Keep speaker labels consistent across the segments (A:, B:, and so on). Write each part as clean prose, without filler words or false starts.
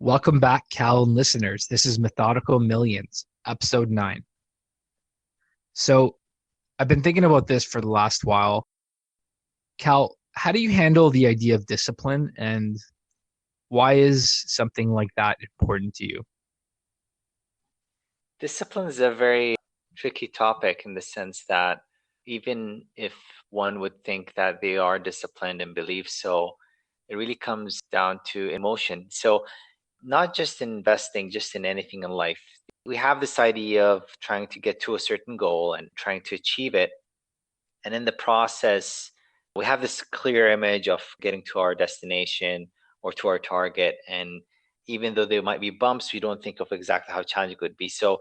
A: Welcome back, Cal and listeners. This is Methodical Millions, episode 9. So, I've been thinking about this for the last while. Cal, how do you handle the idea of discipline and why is something like that important to you?
B: Discipline is a very tricky topic in the sense that even if one would think that they are disciplined and believe so, it really comes down to emotion. So, not just in investing, just in anything in life. We have this idea of trying to get to a certain goal and trying to achieve it. And in the process, we have this clear image of getting to our destination or to our target. And even though there might be bumps, we don't think of exactly how challenging it would be. So,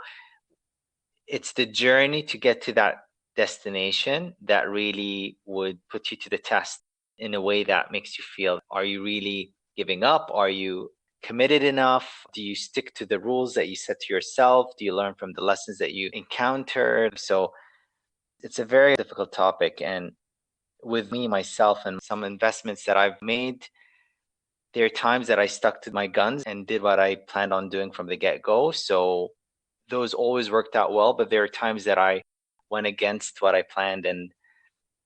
B: it's the journey to get to that destination that really would put you to the test in a way that makes you feel, are you really giving up? Are you committed enough? Do you stick to the rules that you set to yourself? Do you learn from the lessons that you encountered? So it's a very difficult topic. And with me, myself, and some investments that I've made, there are times that I stuck to my guns and did what I planned on doing from the get go. So those always worked out well, but there are times that I went against what I planned, and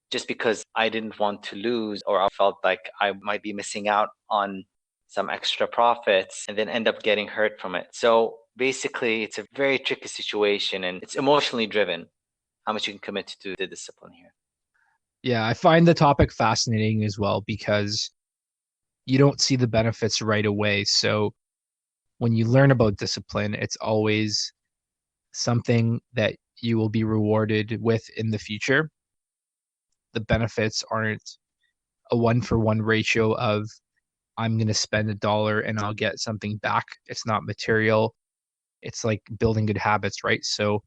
B: just because I didn't want to lose or I felt like I might be missing out on some extra profits and then end up getting hurt from it. So basically, it's a very tricky situation and it's emotionally driven how much you can commit to the discipline here.
A: Yeah, I find the topic fascinating as well because you don't see the benefits right away. So, when you learn about discipline, it's always something that you will be rewarded with in the future. The benefits aren't a one for one ratio of I'm going to spend a dollar and I'll get something back. It's not material. It's like building good habits, right? So,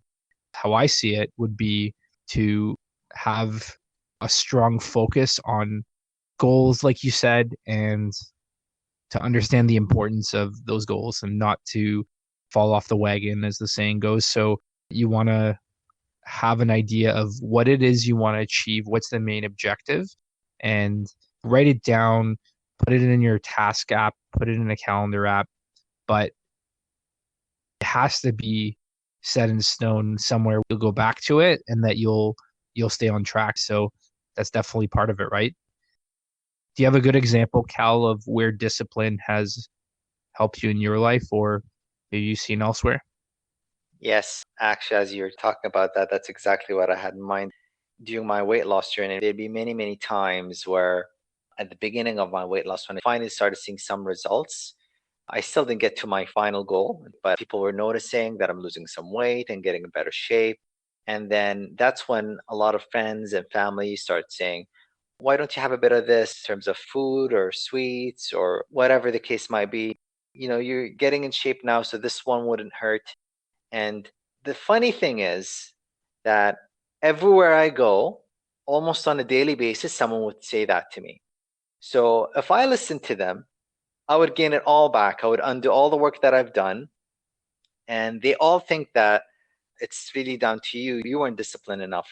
A: how I see it would be to have a strong focus on goals, like you said, and to understand the importance of those goals and not to fall off the wagon, as the saying goes. So, you want to have an idea of what it is you want to achieve, what's the main objective, and write it down, put it in your task app, put it in a calendar app, but it has to be set in stone somewhere. You'll go back to it and that you'll stay on track. So that's definitely part of it, right? Do you have a good example, Cal, of where discipline has helped you in your life or have you seen elsewhere?
B: Yes, actually, as you're talking about that, that's exactly what I had in mind during my weight loss journey. There'd be many, many times where at the beginning of my weight loss, when I finally started seeing some results, I still didn't get to my final goal, but people were noticing that I'm losing some weight and getting in better shape. And then that's when a lot of friends and family start saying, why don't you have a bit of this in terms of food or sweets or whatever the case might be? You're getting in shape now, so this one wouldn't hurt. And the funny thing is that everywhere I go, almost on a daily basis, someone would say that to me. So if I listened to them, I would gain it all back. I would undo all the work that I've done. And they all think that it's really down to you. You weren't disciplined enough.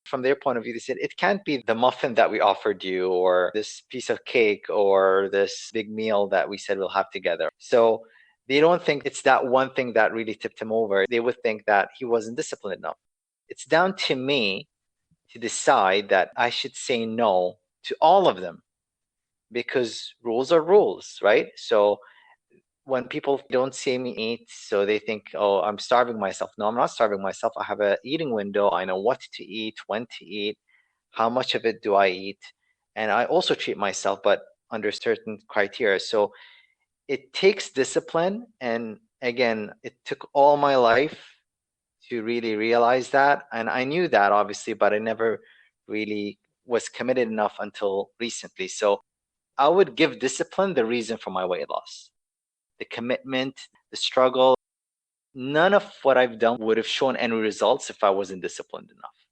B: From their point of view, they said, it can't be the muffin that we offered you, or this piece of cake, or this big meal that we said we'll have together. So they don't think it's that one thing that really tipped him over. They would think that he wasn't disciplined enough. It's down to me to decide that I should say no to all of them because rules are rules, right? So when people don't see me eat, so they think, oh, I'm starving myself. No, I'm not starving myself. I have an eating window. I know what to eat, when to eat, how much of it do I eat. And I also treat myself, but under certain criteria. So it takes discipline. And again, it took all my life to really realize that. And I knew that obviously, but I never really was committed enough until recently. So I would give discipline the reason for my weight loss, the commitment, the struggle. None of what I've done would have shown any results if I wasn't disciplined enough.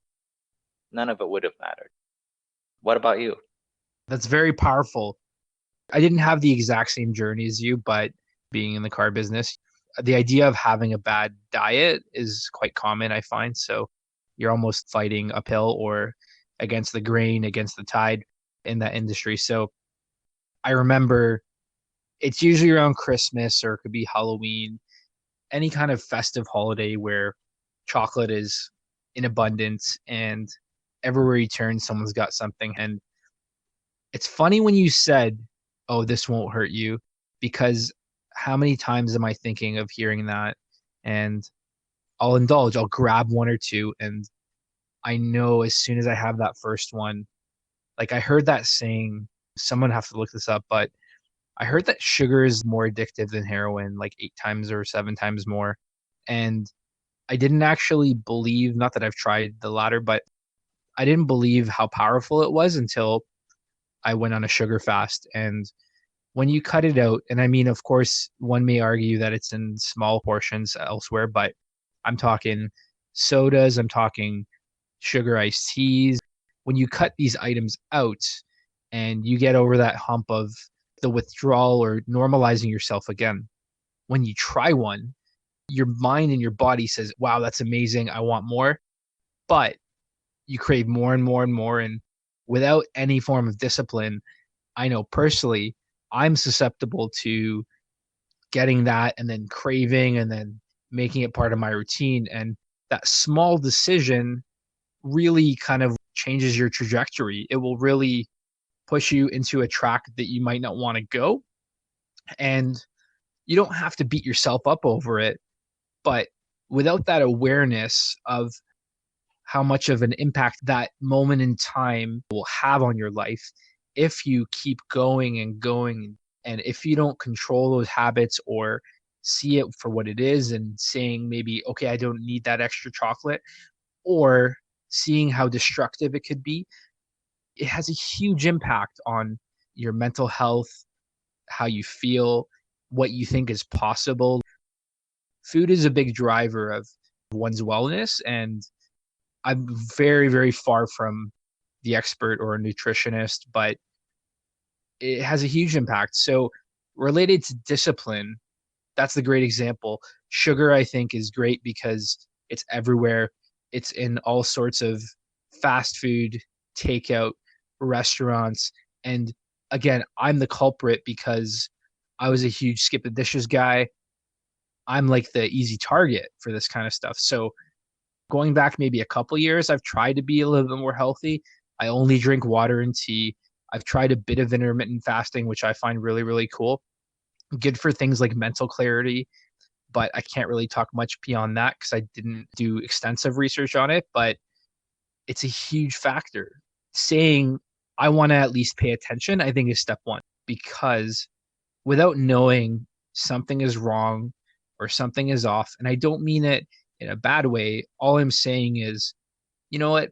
B: None of it would have mattered. What about you?
A: That's very powerful. I didn't have the exact same journey as you, but being in the car business, the idea of having a bad diet is quite common, I find. So you're almost fighting uphill or against the grain, against the tide in that industry. So I remember It's usually around Christmas or it could be Halloween, any kind of festive holiday where chocolate is in abundance and everywhere you turn, someone's got something. And it's funny when you said, "Oh, this won't hurt you," because how many times am I thinking of hearing that? And I'll indulge, I'll grab one or two, and I know as soon as I have that first one, like I heard that saying, someone have to look this up, but I heard that sugar is more addictive than heroin, like 8 times or 7 times more. And I didn't actually believe, not that I've tried the latter, but I didn't believe how powerful it was until I went on a sugar fast. And when you cut it out, and I mean, of course, one may argue that it's in small portions elsewhere, but I'm talking sodas, I'm talking sugar iced teas. When you cut these items out and you get over that hump of the withdrawal or normalizing yourself again, when you try one, your mind and your body says, wow, that's amazing. I want more. But you crave more and more and more. And without any form of discipline, I know personally, I'm susceptible to getting that and then craving and then making it part of my routine. And that small decision really kind of changes your trajectory. It will really push you into a track that you might not want to go. And you don't have to beat yourself up over it. But without that awareness of how much of an impact that moment in time will have on your life, if you keep going and going, and if you don't control those habits or see it for what it is and saying maybe, okay, I don't need that extra chocolate, or seeing how destructive it could be, it has a huge impact on your mental health, how you feel, what you think is possible. Food is a big driver of one's wellness, and I'm very, very far from the expert or a nutritionist, but it has a huge impact. So, related to discipline, that's the great example. Sugar, I think, is great because it's everywhere. It's in all sorts of fast food, takeout, restaurants. And again, I'm the culprit because I was a huge skip the dishes guy. I'm like the easy target for this kind of stuff. So, going back maybe a couple years, I've tried to be a little bit more healthy. I only drink water and tea. I've tried a bit of intermittent fasting, which I find really, really cool. Good for things like mental clarity, but I can't really talk much beyond that because I didn't do extensive research on it. But it's a huge factor. Saying I want to at least pay attention, I think is step one, because without knowing something is wrong or something is off, and I don't mean it in a bad way, all I'm saying is, you know what,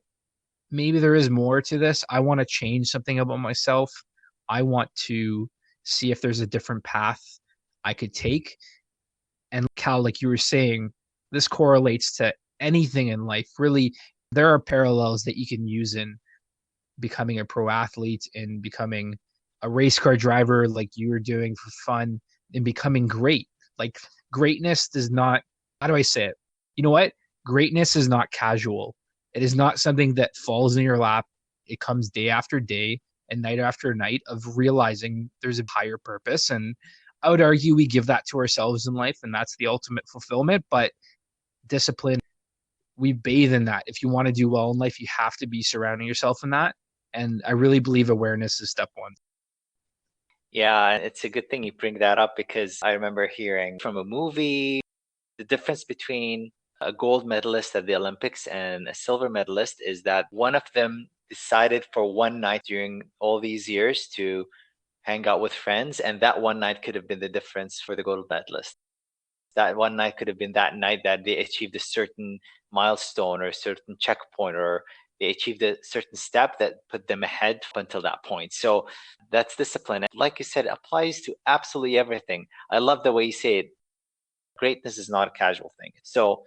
A: maybe there is more to this. I want to change something about myself. I want to see if there's a different path I could take. And Cal, like you were saying, this correlates to anything in life. Really, there are parallels that you can use in becoming a pro athlete, in becoming a race car driver like you were doing for fun, in becoming great. Like greatness does not, how do I say it? You know what? Greatness is not casual. It is not something that falls in your lap. It comes day after day and night after night of realizing there's a higher purpose. And I would argue we give that to ourselves in life, and that's the ultimate fulfillment. But discipline, we bathe in that. If you want to do well in life, you have to be surrounding yourself in that. And I really believe awareness is step one.
B: Yeah, it's a good thing you bring that up because I remember hearing from a movie the difference between a gold medalist at the Olympics and a silver medalist is that one of them decided for one night during all these years to hang out with friends, and that one night could have been the difference for the gold medalist. That one night could have been that night that they achieved a certain milestone or a certain checkpoint, or they achieved a certain step that put them ahead up until that point. So that's discipline. Like you said, it applies to absolutely everything. I love the way you say it. Greatness is not a casual thing. So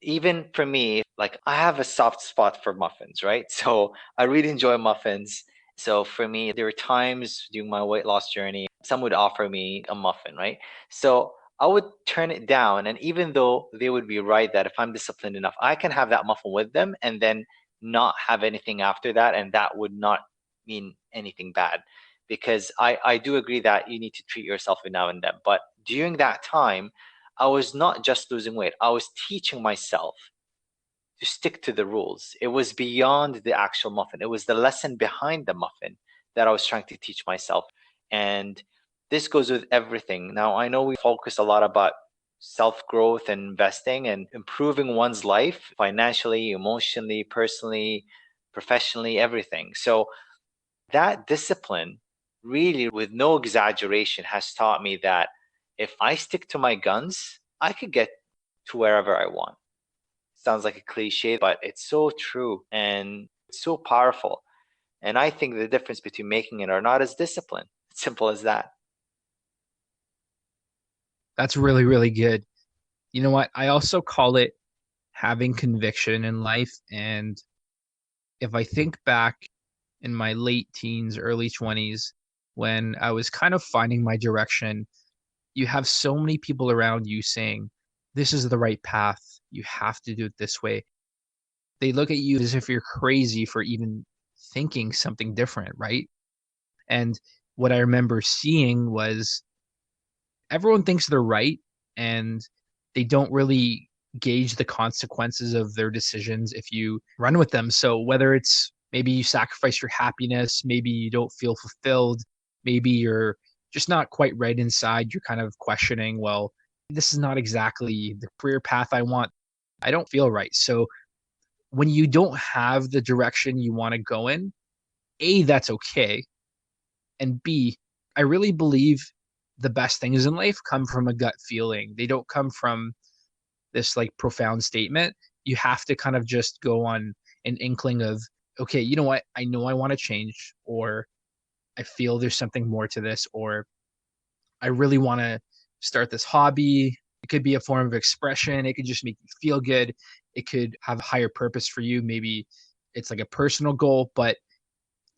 B: even for me, like I have a soft spot for muffins, right? So I really enjoy muffins. So for me, there were times during my weight loss journey, some would offer me a muffin, right? So I would turn it down. And even though they would be right that if I'm disciplined enough, I can have that muffin with them and then not have anything after that. And that would not mean anything bad. because I do agree that you need to treat yourself every now and then. But during that time, I was not just losing weight, I was teaching myself to stick to the rules. It was beyond the actual muffin, it was the lesson behind the muffin that I was trying to teach myself. And this goes with everything. Now, I know we focus a lot about self growth and investing and improving one's life financially, emotionally, personally, professionally, everything. So, that discipline, really, with no exaggeration, has taught me that if I stick to my guns, I could get to wherever I want. Sounds like a cliche, but it's so true and it's so powerful. And I think the difference between making it or not is discipline. It's simple as that.
A: That's really, really good. You know what? I also call it having conviction in life. And if I think back in my late teens, early 20s, when I was kind of finding my direction, you have so many people around you saying, this is the right path. You have to do it this way. They look at you as if you're crazy for even thinking something different, right? And what I remember seeing was everyone thinks they're right and they don't really gauge the consequences of their decisions if you run with them. So whether it's maybe you sacrifice your happiness, maybe you don't feel fulfilled, maybe you're just not quite right inside, you're kind of questioning, well, this is not exactly the career path I want. I don't feel right. So when you don't have the direction you want to go in, A, that's okay. And B, I really believe the best things in life come from a gut feeling. They don't come from this like profound statement. You have to kind of just go on an inkling of, okay, you know what? I know I want to change, or I feel there's something more to this, or I really want to start this hobby. It could be a form of expression. It could just make you feel good. It could have a higher purpose for you. Maybe it's like a personal goal, but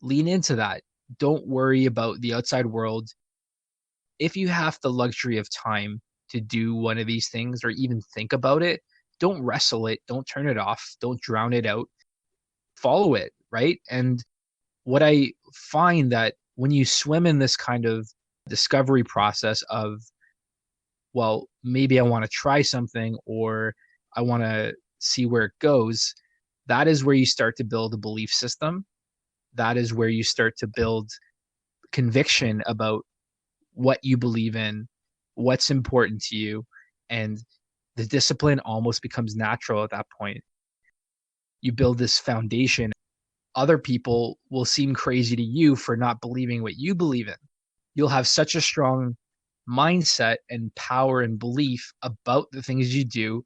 A: lean into that. Don't worry about the outside world. If you have the luxury of time to do one of these things or even think about it, don't wrestle it, don't turn it off, don't drown it out, follow it, right? And what I find that when you swim in this kind of discovery process of, well, maybe I want to try something or I want to see where it goes, that is where you start to build a belief system. That is where you start to build conviction about what you believe in, what's important to you, and the discipline almost becomes natural at that point. You build this foundation. Other people will seem crazy to you for not believing what you believe in. You'll have such a strong mindset and power and belief about the things you do.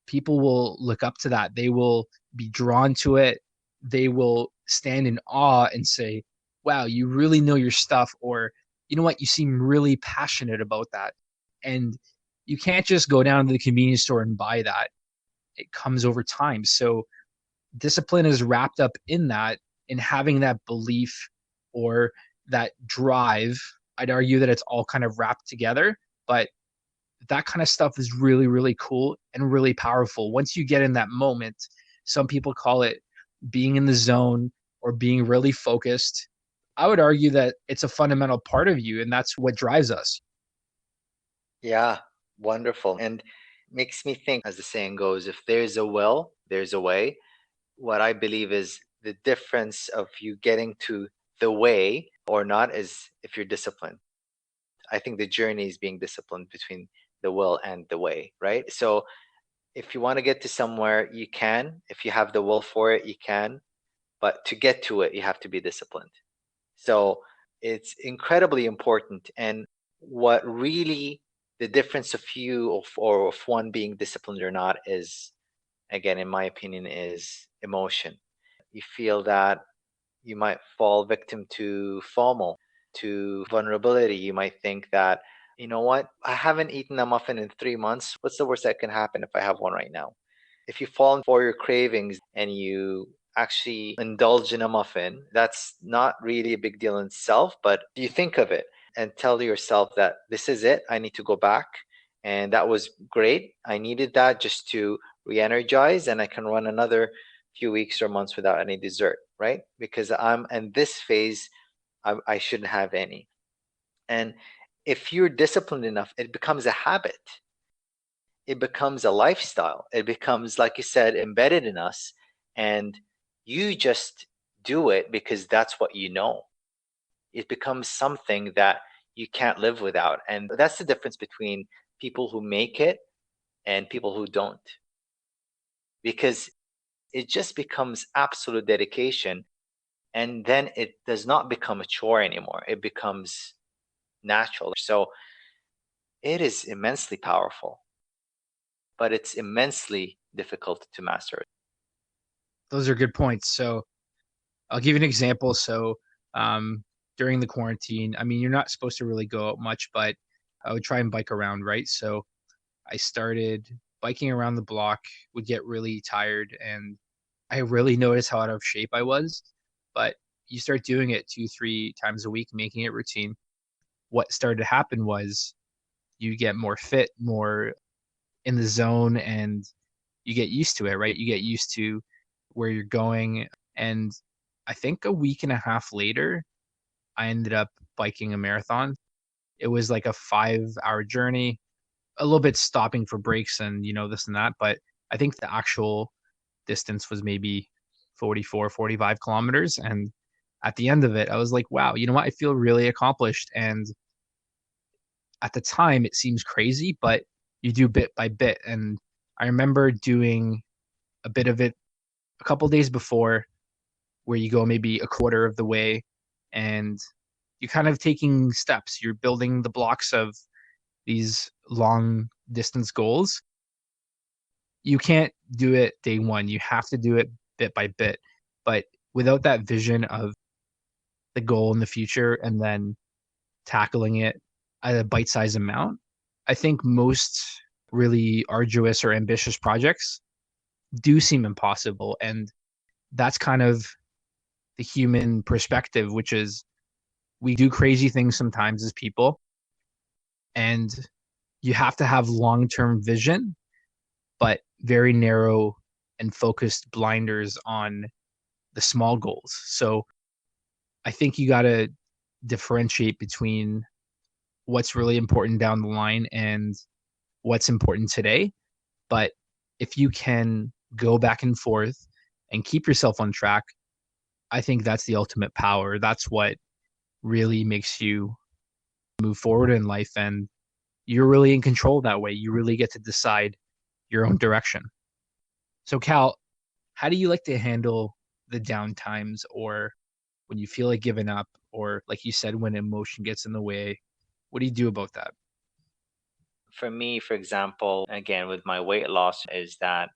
A: People will look up to that. They will be drawn to it. They will stand in awe and say, wow, you really know your stuff, or you know what, you seem really passionate about that. And you can't just go down to the convenience store and buy that. It comes over time. So discipline is wrapped up in that, in having that belief or that drive. I'd argue that it's all kind of wrapped together, but that kind of stuff is really, really cool and really powerful. Once you get in that moment, some people call it being in the zone or being really focused. I would argue that it's a fundamental part of you, and that's what drives us.
B: Yeah, wonderful. And makes me think, as the saying goes, if there's a will, there's a way. What I believe is the difference of you getting to the way or not is if you're disciplined. I think the journey is being disciplined between the will and the way, right? So if you want to get to somewhere, you can. If you have the will for it, you can. But to get to it, you have to be disciplined. So it's incredibly important. And what really the difference of you or of one being disciplined or not is, again, in my opinion, is emotion. You feel that you might fall victim to FOMO, to vulnerability. You might think that, you know what, I haven't eaten a muffin in 3 months. What's the worst that can happen if I have one right now? If you fall for your cravings and you actually indulge in a muffin, that's not really a big deal in itself, but you think of it and tell yourself that this is it. I need to go back. And that was great. I needed that just to re energize, and I can run another few weeks or months without any dessert, right? Because I'm in this phase, I shouldn't have any. And if you're disciplined enough, it becomes a habit. It becomes a lifestyle. It becomes, like you said, embedded in us. And you just do it because that's what you know. It becomes something that you can't live without. And that's the difference between people who make it and people who don't. Because it just becomes absolute dedication. And then it does not become a chore anymore. It becomes natural. So it is immensely powerful, but it's immensely difficult to master.
A: Those are good points. So I'll give you an example. So um, during the quarantine, I mean, you're not supposed to really go out much, but I would try and bike around, right? So I started biking around the block, would get really tired, and I really noticed how out of shape I was. But you start doing it 2, 3 times a week, making it routine. What started to happen was you get more fit, more in the zone, and you get used to it, right? You get used to where you're going. And I think a week and a half later, I ended up biking a marathon. It was like a 5 hour journey, a little bit stopping for breaks and, this and that. But I think the actual distance was maybe 44, 45 kilometers. And at the end of it, I was like, wow, you know what? I feel really accomplished. And at the time, it seems crazy, but you do bit by bit. And I remember doing a bit of it a couple days before, where you go maybe a quarter of the way, and you're kind of taking steps. You're building the blocks of these long distance goals. You can't do it day one. You have to do it bit by bit. But without that vision of the goal in the future and then tackling it at a bite sized amount, I think most really arduous or ambitious projects do seem impossible. And that's kind of the human perspective, which is we do crazy things sometimes as people, and you have to have long term vision, but very narrow and focused blinders on the small goals. So I think you got to differentiate between what's really important down the line and what's important today. But if you can go back and forth and keep yourself on track, I think that's the ultimate power. That's what really makes you move forward in life. And you're really in control that way. You really get to decide your own direction. So, Cal, how do you like to handle the down times, or when you feel like giving up, or like you said, when emotion gets in the way? What do you do about that?
B: For me, for example, again, with my weight loss, is that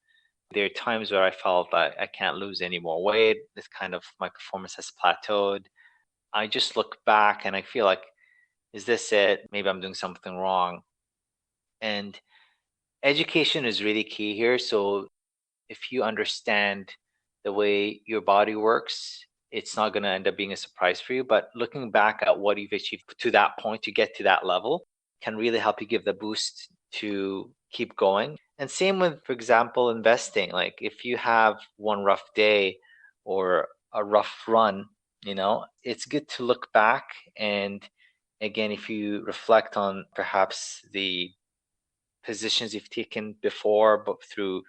B: there are times where I felt that I can't lose any more weight. This kind of my performance has plateaued. I just look back and I feel like, is this it? Maybe I'm doing something wrong. And education is really key here. So if you understand the way your body works, it's not going to end up being a surprise for you. But looking back at what you've achieved to that point to get to that level can really help you give the boost to keep going. And same with, for example, investing. Like if you have one rough day or a rough run, it's good to look back. And again, if you reflect on perhaps the positions you've taken before, but through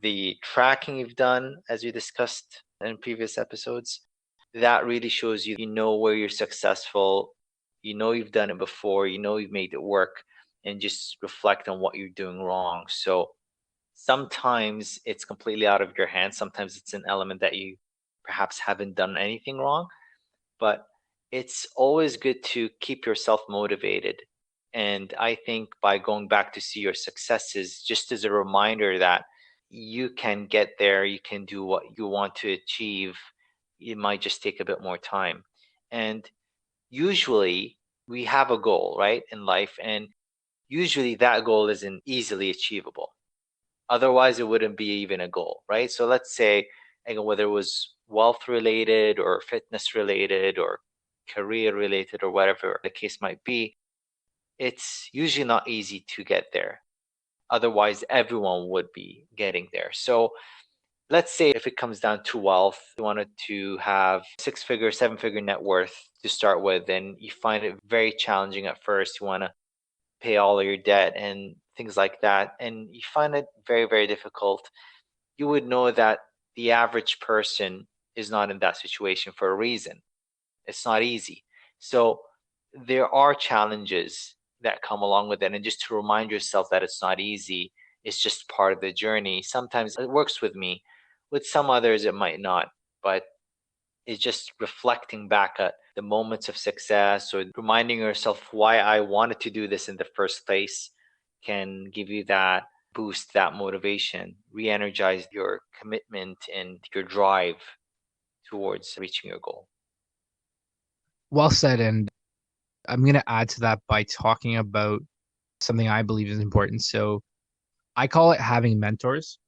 B: the tracking you've done, as we discussed in previous episodes, that really shows you know where you're successful, you've done it before, you've made it work, and just reflect on what you're doing wrong. So sometimes it's completely out of your hands. Sometimes it's an element that you perhaps haven't done anything wrong, but it's always good to keep yourself motivated. And I think by going back to see your successes, just as a reminder that you can get there, you can do what you want to achieve, it might just take a bit more time. And usually we have a goal, right, in life, and usually that goal isn't easily achievable. Otherwise, it wouldn't be even a goal, right? So let's say, again, whether it was wealth related or fitness related or career related or whatever the case might be, it's usually not easy to get there. Otherwise, everyone would be getting there. So let's say if it comes down to wealth, you wanted to have 6 figure, 7 figure net worth to start with, and you find it very challenging at first. You want to pay all of your debt and things like that, and you find it very, very difficult. You would know that the average person is not in that situation for a reason. It's not easy. So there are challenges that come along with it. And just to remind yourself that it's not easy, it's just part of the journey. Sometimes it works with me, with some others, it might not. But it's just reflecting back at the moments of success or reminding yourself why I wanted to do this in the first place can give you that boost, that motivation, re energize your commitment and your drive towards reaching your goal.
A: Well said. And I'm going to add to that by talking about something I believe is important. So I call it having mentors,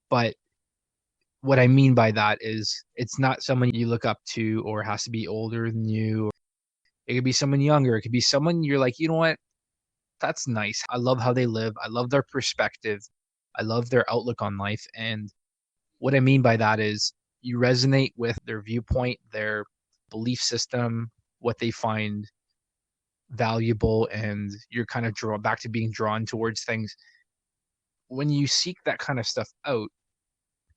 A: but what I mean by that is it's not someone you look up to or has to be older than you. It could be someone younger. It could be someone you're like, you know what? That's nice. I love how they live. I love their perspective. I love their outlook on life. And what I mean by that is you resonate with their viewpoint, their belief system, what they find valuable, and you're kind of drawn back to being drawn towards things. When you seek that kind of stuff out,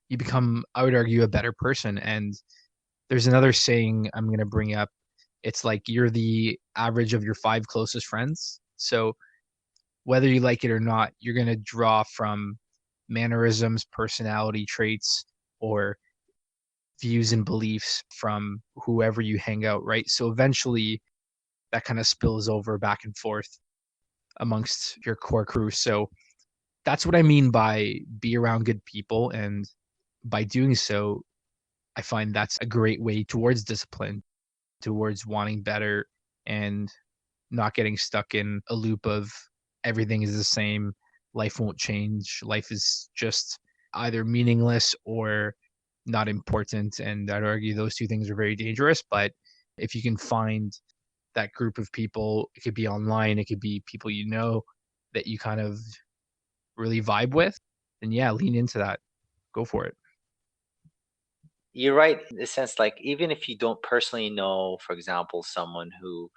A: you become, I would argue, a better person. And there's another saying I'm going to bring up. It's like you're the average of your five closest friends. So whether you like it or not, you're going to draw from mannerisms, personality traits, or views and beliefs from whoever you hang out, right? So eventually that kind of spills over back and forth amongst your core crew. So that's what I mean by be around good people. And by doing so, I find that's a great way towards discipline, towards wanting better and not getting stuck in a loop of everything is the same, life won't change, life is just either meaningless or not important. And I'd argue those two things are very dangerous. But if you can find that group of people, it could be online, it could be people you know that you kind of really vibe with, then yeah, lean into that. Go for it.
B: You're right in the sense, like, even if you don't personally know, for example, someone who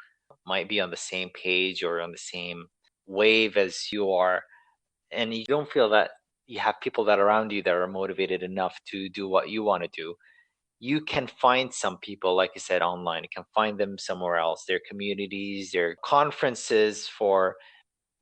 B: might be on the same page or on the same wave as you are, and you don't feel that you have people that are around you that are motivated enough to do what you want to do, you can find some people, like you said, online. You can find them somewhere else. Their communities, their conferences for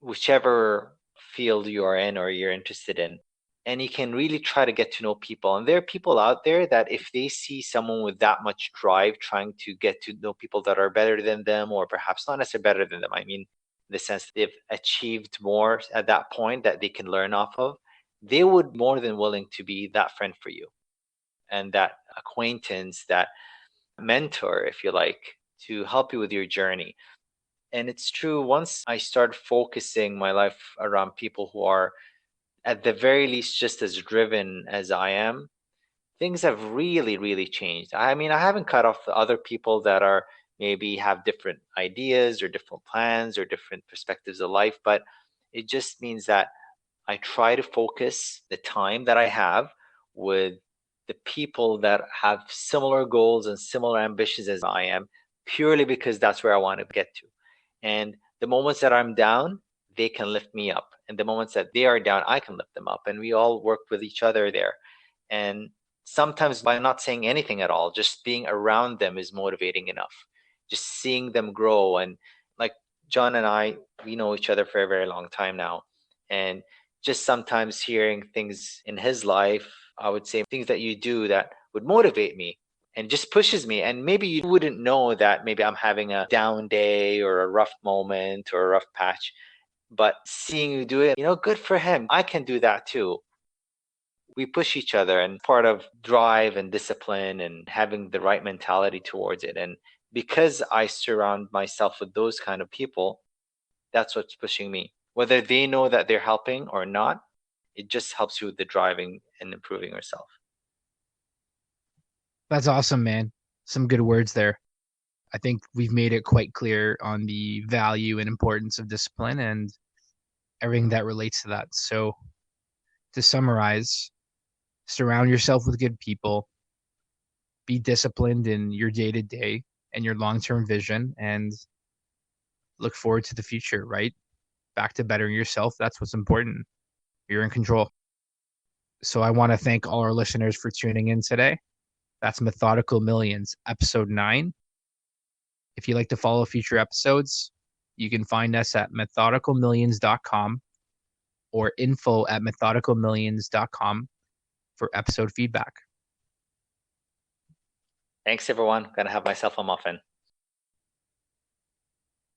B: whichever field you are in or you're interested in. And you can really try to get to know people. And there are people out there that if they see someone with that much drive trying to get to know people that are better than them, or perhaps not necessarily better than them, I mean, in the sense that they've achieved more at that point that they can learn off of, they would more than willing to be that friend for you and that acquaintance, that mentor, if you like, to help you with your journey. And it's true, once I started focusing my life around people who are at the very least just as driven as I am, things have really, really changed. I mean, I haven't cut off the other people that are maybe have different ideas or different plans or different perspectives of life, but it just means that I try to focus the time that I have with the people that have similar goals and similar ambitions as I am, purely because that's where I want to get to. And the moments that I'm down, they can lift me up. And the moments that they are down, I can lift them up. And we all work with each other there. And sometimes by not saying anything at all, just being around them is motivating enough. Just seeing them grow. And like John and I, we know each other for a very long time now. And just sometimes hearing things in his life, I would say things that you do that would motivate me and just pushes me. And maybe you wouldn't know that maybe I'm having a down day or a rough moment or a rough patch, but seeing you do it, good for him. I can do that too. We push each other, and part of drive and discipline and having the right mentality towards it. And because I surround myself with those kind of people, that's what's pushing me. Whether they know that they're helping or not, it just helps you with the driving and improving yourself.
A: That's awesome, man. Some good words there. I think we've made it quite clear on the value and importance of discipline and everything that relates to that. So, to summarize, Surround yourself with good people. Be disciplined in your day to day and your long term vision, and look forward to the future, right? Back to bettering yourself. That's what's important. You're in control. So I want to thank all our listeners for tuning in today. That's Methodical Millions, episode 9. If you'd like to follow future episodes, you can find us at methodicalmillions.com or info@methodicalmillions.com for episode feedback.
B: Thanks, everyone. I'm gonna have myself a muffin.